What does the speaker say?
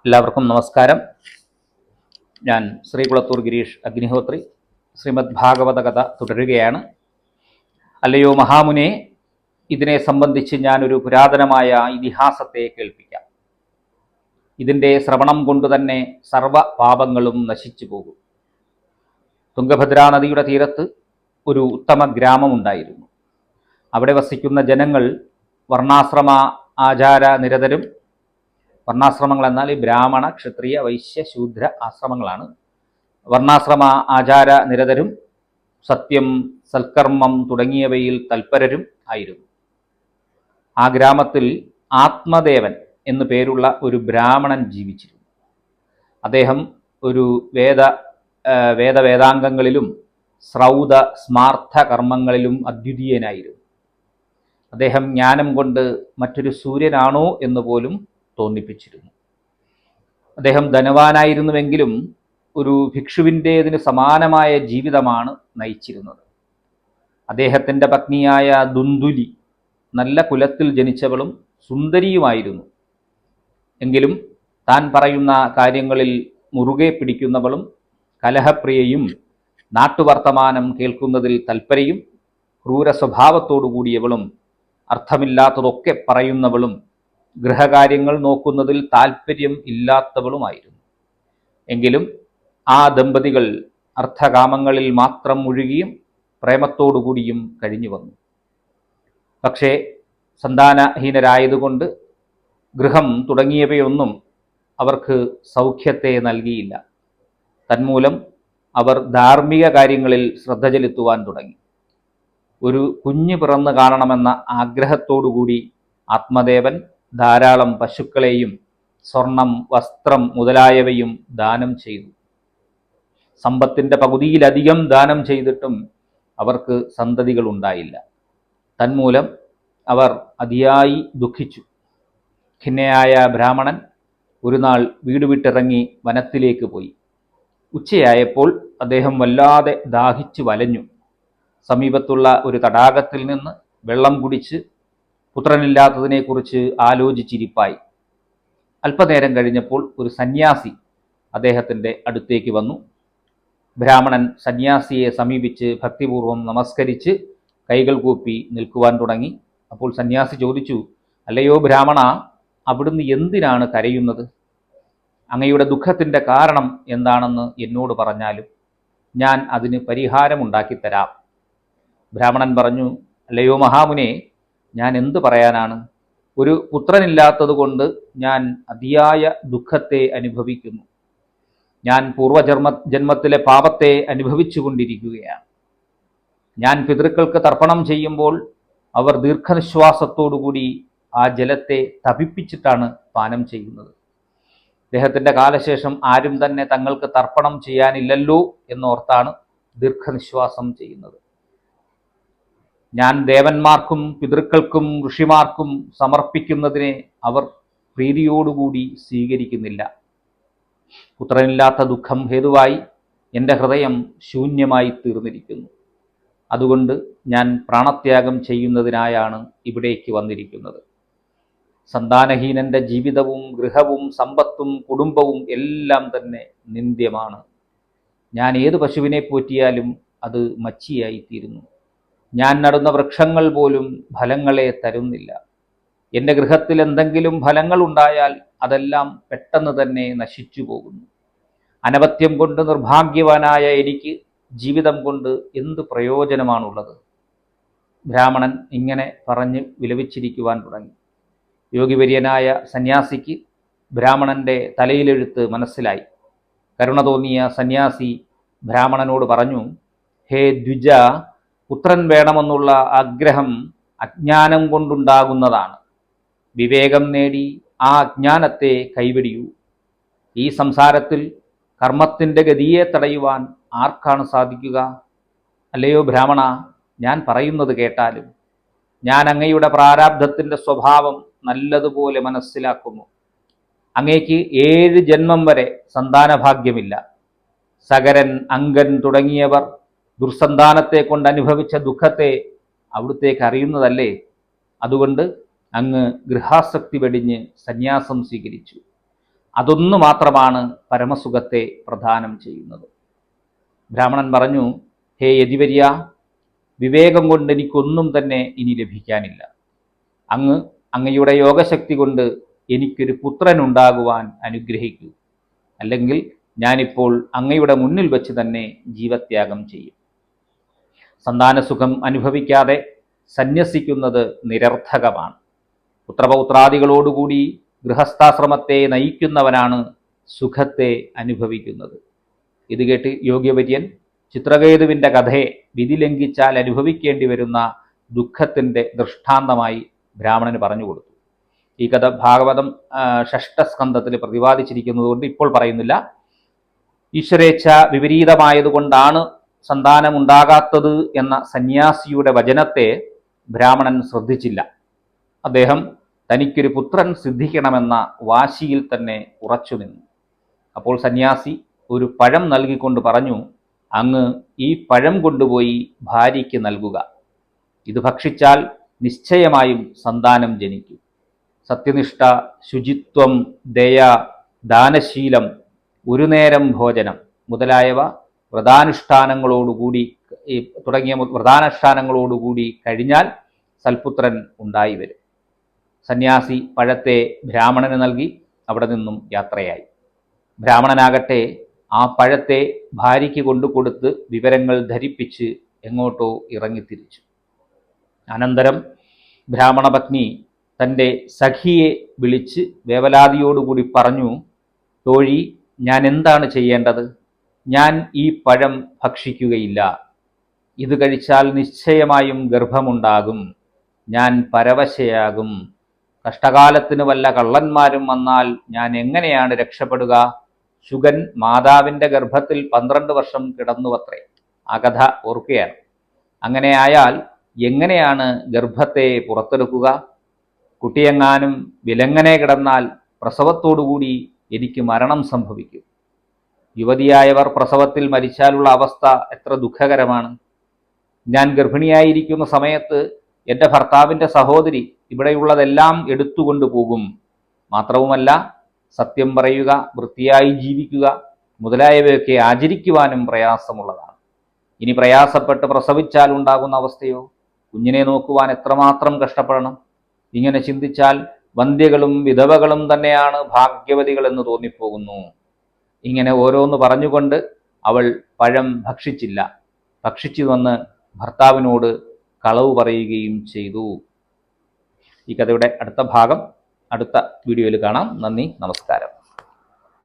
എല്ലാവർക്കും നമസ്കാരം. ഞാൻ ശ്രീകുളത്തൂർ ഗിരീഷ് അഗ്നിഹോത്രി. ശ്രീമദ് ഭാഗവത കഥ തുടരുകയാണ്. അല്ലയോ മഹാമുനെ, ഇതിനെ സംബന്ധിച്ച് ഞാനൊരു പുരാതനമായ ഇതിഹാസത്തെ കേൾപ്പിക്കാം. ഇതിൻ്റെ ശ്രവണം കൊണ്ട് തന്നെ സർവ പാപങ്ങളും നശിച്ചു പോകും. തുംഗഭദ്രാ നദിയുടെ തീരത്ത് ഒരു ഉത്തമ ഗ്രാമമുണ്ടായിരുന്നു. അവിടെ വസിക്കുന്ന ജനങ്ങൾ വർണ്ണാശ്രമ ആചാര നിരതരും. വർണ്ണാശ്രമങ്ങൾ എന്നാൽ ഈ ബ്രാഹ്മണ, ക്ഷത്രിയ, വൈശ്യ, ശൂദ്ര ആശ്രമങ്ങളാണ്. വർണ്ണാശ്രമ ആചാര നിരതരും സത്യം, സൽക്കർമ്മം തുടങ്ങിയവയിൽ തൽപരരും ആയിരുന്നു. ആ ഗ്രാമത്തിൽ ആത്മദേവൻ എന്നു പേരുള്ള ഒരു ബ്രാഹ്മണൻ ജീവിച്ചിരുന്നു. അദ്ദേഹം ഒരു വേദാംഗങ്ങളിലും ശ്രൗത സ്മാർത്ഥ കർമ്മങ്ങളിലും അദ്വിതീയനായിരുന്നു. അദ്ദേഹം ജ്ഞാനം കൊണ്ട് മറ്റൊരു സൂര്യനാണോ എന്ന് പോലും തോന്നിപ്പിച്ചിരുന്നു. അദ്ദേഹം ധനവാനായിരുന്നുവെങ്കിലും ഒരു ഭിക്ഷുവിൻ്റേതിന് സമാനമായ ജീവിതമാണ് നയിച്ചിരുന്നത്. അദ്ദേഹത്തിൻ്റെ പത്നിയായ ദുന്ദുലി നല്ല കുലത്തിൽ ജനിച്ചവളും സുന്ദരിയുമായിരുന്നു. എങ്കിലും താൻ പറയുന്ന കാര്യങ്ങളിൽ മുറുകെ പിടിക്കുന്നവളും കലഹപ്രിയയും നാട്ടുവർത്തമാനം കേൾക്കുന്നതിൽ തൽപരയും ക്രൂര സ്വഭാവത്തോടു കൂടിയവളും അർത്ഥമില്ലാത്തതൊക്കെ പറയുന്നവളും ഗൃഹകാര്യങ്ങൾ നോക്കുന്നതിൽ താൽപ്പര്യം ഇല്ലാത്തവളുമായിരുന്നു. എങ്കിലും ആ ദമ്പതികൾ അർത്ഥകാമങ്ങളിൽ മാത്രം മുഴുകിയും പ്രേമത്തോടുകൂടിയും കഴിഞ്ഞു വന്നു. പക്ഷേ സന്താനഹീനരായതുകൊണ്ട് ഗൃഹം തുടങ്ങിയവയൊന്നും അവർക്ക് സൗഖ്യത്തെ നൽകിയില്ല. തന്മൂലം അവർ ധാർമ്മിക കാര്യങ്ങളിൽ ശ്രദ്ധ ചെലുത്തുവാൻ തുടങ്ങി. ഒരു കുഞ്ഞ് പിറന്നു കാണണമെന്ന ആഗ്രഹത്തോടുകൂടി ആത്മദേവൻ ധാരാളം പശുക്കളെയും സ്വർണം, വസ്ത്രം മുതലായവയും ദാനം ചെയ്തു. സമ്പത്തിൻ്റെ പകുതിയിലധികം ദാനം ചെയ്തിട്ടും അവർക്ക് സന്തതികൾ ഉണ്ടായില്ല. തന്മൂലം അവർ അതിയായി ദുഃഖിച്ചു. ഖിന്നയായ ബ്രാഹ്മണൻ ഒരു നാൾ വീട് വിട്ടിറങ്ങി വനത്തിലേക്ക് പോയി. ഉച്ചയായപ്പോൾ അദ്ദേഹം വല്ലാതെ ദാഹിച്ചു വലഞ്ഞു. സമീപത്തുള്ള ഒരു തടാകത്തിൽ നിന്ന് വെള്ളം കുടിച്ച് പുത്രനില്ലാത്തതിനെക്കുറിച്ച് ആലോചിച്ചിരിപ്പായി. അല്പനേരം കഴിഞ്ഞപ്പോൾ ഒരു സന്യാസി അദ്ദേഹത്തിൻ്റെ അടുത്തേക്ക് വന്നു. ബ്രാഹ്മണൻ സന്യാസിയെ സമീപിച്ച് ഭക്തിപൂർവം നമസ്കരിച്ച് കൈകൾ കൂപ്പി നിൽക്കുവാൻ തുടങ്ങി. അപ്പോൾ സന്യാസി ചോദിച്ചു, അല്ലയോ ബ്രാഹ്മണ, അവിടുന്ന് എന്തിനാണ് കരയുന്നത്? അങ്ങയുടെ ദുഃഖത്തിൻ്റെ കാരണം എന്താണെന്ന് എന്നോട് പറഞ്ഞാലും ഞാൻ അതിന് പരിഹാരമുണ്ടാക്കിത്തരാം. ബ്രാഹ്മണൻ പറഞ്ഞു, അല്ലയോ മഹാമുനെ, ഞാൻ എന്തു പറയാനാണ്? ഒരു പുത്രനില്ലാത്തത് കൊണ്ട് ഞാൻ അതിയായ ദുഃഖത്തെ അനുഭവിക്കുന്നു. ഞാൻ ജന്മത്തിലെ പാപത്തെ അനുഭവിച്ചു കൊണ്ടിരിക്കുകയാണ്. ഞാൻ പിതൃക്കൾക്ക് തർപ്പണം ചെയ്യുമ്പോൾ അവർ ദീർഘനിശ്വാസത്തോടുകൂടി ആ ജലത്തെ തപിപ്പിച്ചിട്ടാണ് പാനം ചെയ്യുന്നത്. അദ്ദേഹത്തിൻ്റെ കാലശേഷം ആരും തന്നെ തങ്ങൾക്ക് തർപ്പണം ചെയ്യാനില്ലല്ലോ എന്നോർത്താണ് ദീർഘനിശ്വാസം ചെയ്യുന്നത്. ഞാൻ ദേവന്മാർക്കും പിതൃക്കൾക്കും ഋഷിമാർക്കും സമർപ്പിക്കുന്നതിനെ അവർ പ്രീതിയോടുകൂടി സ്വീകരിക്കുന്നില്ല. പുത്രനില്ലാത്ത ദുഃഖം ഹേതുവായി എൻ്റെ ഹൃദയം ശൂന്യമായി തീർന്നിരിക്കുന്നു. അതുകൊണ്ട് ഞാൻ പ്രാണത്യാഗം ചെയ്യുന്നതിനായാണ് ഇവിടേക്ക് വന്നിരിക്കുന്നത്. സന്താനഹീനൻ്റെ ജീവിതവും ഗൃഹവും സമ്പത്തും കുടുംബവും എല്ലാം തന്നെ നിന്ദ്യമാണ്. ഞാൻ ഏത് പശുവിനെ പോറ്റിയാലും അത് മച്ചിയായിത്തീരുന്നു. ഞാൻ നടുന്ന വൃക്ഷങ്ങൾ പോലും ഫലങ്ങളെ തരുന്നില്ല. എൻ്റെ ഗൃഹത്തിൽ എന്തെങ്കിലും ഫലങ്ങൾ ഉണ്ടായാൽ അതെല്ലാം പെട്ടെന്ന് തന്നെ നശിച്ചു പോകുന്നു. അനവത്യം കൊണ്ട് നിർഭാഗ്യവാനായ എനിക്ക് ജീവിതം കൊണ്ട് എന്ത് പ്രയോജനമാണുള്ളത്? ബ്രാഹ്മണൻ ഇങ്ങനെ പറഞ്ഞ് വിലപിച്ചിരിക്കുവാൻ തുടങ്ങി. യോഗിവര്യനായ സന്യാസിക്ക് ബ്രാഹ്മണൻ്റെ തലയിലെഴുത്ത് മനസ്സിലായി. കരുണ തോന്നിയ സന്യാസി ബ്രാഹ്മണനോട് പറഞ്ഞു, ഹേ ദ്വിജ, പുത്രൻ വേണമെന്നുള്ള ആഗ്രഹം അജ്ഞാനം കൊണ്ടുണ്ടാകുന്നതാണ്. വിവേകം നേടി ആ അജ്ഞാനത്തെ കൈവെടിയൂ. ഈ സംസാരത്തിൽ കർമ്മത്തിൻ്റെ ഗതിയെ തടയുവാൻ ആർക്കാണ് സാധിക്കുക? അല്ലയോ ബ്രാഹ്മണ, ഞാൻ പറയുന്നത് കേട്ടാലും. ഞാൻ അങ്ങയുടെ പ്രാരാബ്ധത്തിൻ്റെ സ്വഭാവം നല്ലതുപോലെ മനസ്സിലാക്കുന്നു. അങ്ങേക്ക് 7 ജന്മം വരെ സന്താനഭാഗ്യമില്ല. സകരൻ, അങ്കൻ തുടങ്ങിയവർ ദുർസന്താനത്തെ കൊണ്ട് അനുഭവിച്ച ദുഃഖത്തെ അവിടുത്തേക്ക് അറിയുന്നതല്ലേ? അതുകൊണ്ട് അങ്ങ് ഗൃഹാസക്തി വെടിഞ്ഞ് സന്യാസം സ്വീകരിച്ചു. അതൊന്നു മാത്രമാണ് പരമസുഖത്തെ പ്രദാനം ചെയ്യുന്നത്. ബ്രാഹ്മണൻ പറഞ്ഞു, ഹേ യതിവര്യ, വിവേകം കൊണ്ട് എനിക്കൊന്നും തന്നെ ഇനി ലഭിക്കാനില്ല. അങ്ങയുടെ യോഗശക്തി കൊണ്ട് എനിക്കൊരു പുത്രനുണ്ടാകുവാൻ അനുഗ്രഹിക്കൂ, അല്ലെങ്കിൽ ഞാനിപ്പോൾ അങ്ങയുടെ മുന്നിൽ വെച്ച് തന്നെ ജീവത്യാഗം ചെയ്യും. സന്താനസുഖം അനുഭവിക്കാതെ സന്യസിക്കുന്നത് നിരർത്ഥകമാണ്. പുത്രപൗത്രാദികളോടുകൂടി ഗൃഹസ്ഥാശ്രമത്തെ നയിക്കുന്നവനാണ് സുഖത്തെ അനുഭവിക്കുന്നത്. ഇത് കേട്ട് യോഗ്യവര്യൻ ചിത്രകേതുവിൻ്റെ കഥയെ വിധി ലംഘിച്ചാൽ അനുഭവിക്കേണ്ടി വരുന്ന ദുഃഖത്തിൻ്റെ ദൃഷ്ടാന്തമായി ബ്രാഹ്മണന് പറഞ്ഞു കൊടുത്തു. ഈ കഥ ഭാഗവതം ഷഷ്ഠസ്കന്ധത്തിൽ പ്രതിപാദിച്ചിരിക്കുന്നതുകൊണ്ട് ഇപ്പോൾ പറയുന്നില്ല. ഈശ്വരേച്ഛ വിപരീതമായതുകൊണ്ടാണ് സന്താനമുണ്ടാകാത്തത് എന്ന സന്യാസിയുടെ വചനത്തെ ബ്രാഹ്മണൻ ശ്രദ്ധിച്ചില്ല. അദ്ദേഹം തനിക്കൊരു പുത്രൻ സിദ്ധിക്കണമെന്ന വാശിയിൽ തന്നെ ഉറച്ചു നിന്നു. അപ്പോൾ സന്യാസി ഒരു പഴം നൽകിക്കൊണ്ട് പറഞ്ഞു, അങ്ങ് ഈ പഴം കൊണ്ടുപോയി ഭാര്യയ്ക്ക് നൽകുക. ഇത് ഭക്ഷിച്ചാൽ നിശ്ചയമായും സന്താനം ജനിക്കും. സത്യനിഷ്ഠ, ശുചിത്വം, ദയ, ദാനശീലം, ഒരു നേരം ഭോജനം മുതലായവ വ്രതാനുഷ്ഠാനങ്ങളോടുകൂടി കഴിഞ്ഞാൽ സൽപുത്രൻ ഉണ്ടായി വരും. സന്യാസി പഴത്തെ ബ്രാഹ്മണന് നൽകി അവിടെ നിന്നും യാത്രയായി. ബ്രാഹ്മണനാകട്ടെ ആ പഴത്തെ ഭാര്യയ്ക്ക് കൊണ്ടുകൊടുത്ത് വിവരങ്ങൾ ധരിപ്പിച്ച് എങ്ങോട്ടോ ഇറങ്ങിത്തിരിച്ചു. അനന്തരം ബ്രാഹ്മണപത്നി തൻ്റെ സഖിയെ വിളിച്ച് വേവലാതിയോടുകൂടി പറഞ്ഞു, തോഴി, ഞാൻ എന്താണ് ചെയ്യേണ്ടത്? ഞാൻ ഈ പഴം ഭക്ഷിക്കുകയില്ല. ഇത് കഴിച്ചാൽ നിശ്ചയമായും ഗർഭമുണ്ടാകും. ഞാൻ പരവശയാകും. കഷ്ടകാലത്തിന് വല്ല കള്ളന്മാരും വന്നാൽ ഞാൻ എങ്ങനെയാണ് രക്ഷപ്പെടുക? ശുഗൻ മാതാവിൻ്റെ ഗർഭത്തിൽ 12 വർഷം കിടന്നുവത്രേ. ആ കഥ ഓർക്കുകയാണ്. അങ്ങനെ ആയാൽ എങ്ങനെയാണ് ഗർഭത്തെ പുറത്തെടുക്കുക? കുട്ടിയെങ്ങാനും വിലങ്ങനെ കിടന്നാൽ പ്രസവത്തോടുകൂടി എനിക്ക് മരണം സംഭവിക്കും. യുവതിയായവർ പ്രസവത്തിൽ മരിച്ചാലുള്ള അവസ്ഥ എത്ര ദുഃഖകരമാണ്. ഞാൻ ഗർഭിണിയായിരിക്കുന്ന സമയത്ത് എൻ്റെ ഭർത്താവിൻ്റെ സഹോദരി ഇവിടെയുള്ളതെല്ലാം എടുത്തുകൊണ്ടു പോകും. മാത്രവുമല്ല, സത്യം പറയുക, വൃത്തിയായി ജീവിക്കുക മുതലായവയൊക്കെ ആചരിക്കുവാനും പ്രയാസമുള്ളതാണ്. ഇനി പ്രയാസപ്പെട്ട് പ്രസവിച്ചാൽ ഉണ്ടാകുന്ന അവസ്ഥയോ? കുഞ്ഞിനെ നോക്കുവാൻ എത്രമാത്രം കഷ്ടപ്പെടണം. ഇങ്ങനെ ചിന്തിച്ചാൽ വന്ധ്യകളും വിധവകളും തന്നെയാണ് ഭാഗ്യവതികൾ എന്ന് തോന്നിപ്പോകുന്നു. ഇങ്ങനെ ഓരോന്ന് പറഞ്ഞുകൊണ്ട് അവൾ പഴം ഭക്ഷിച്ചില്ല. ഭക്ഷിച്ചു വന്ന് ഭർത്താവിനോട് കളവ് പറയുകയും ചെയ്തു. ഈ കഥയുടെ അടുത്ത ഭാഗം അടുത്ത വീഡിയോയിൽ കാണാം. നന്ദി, നമസ്കാരം.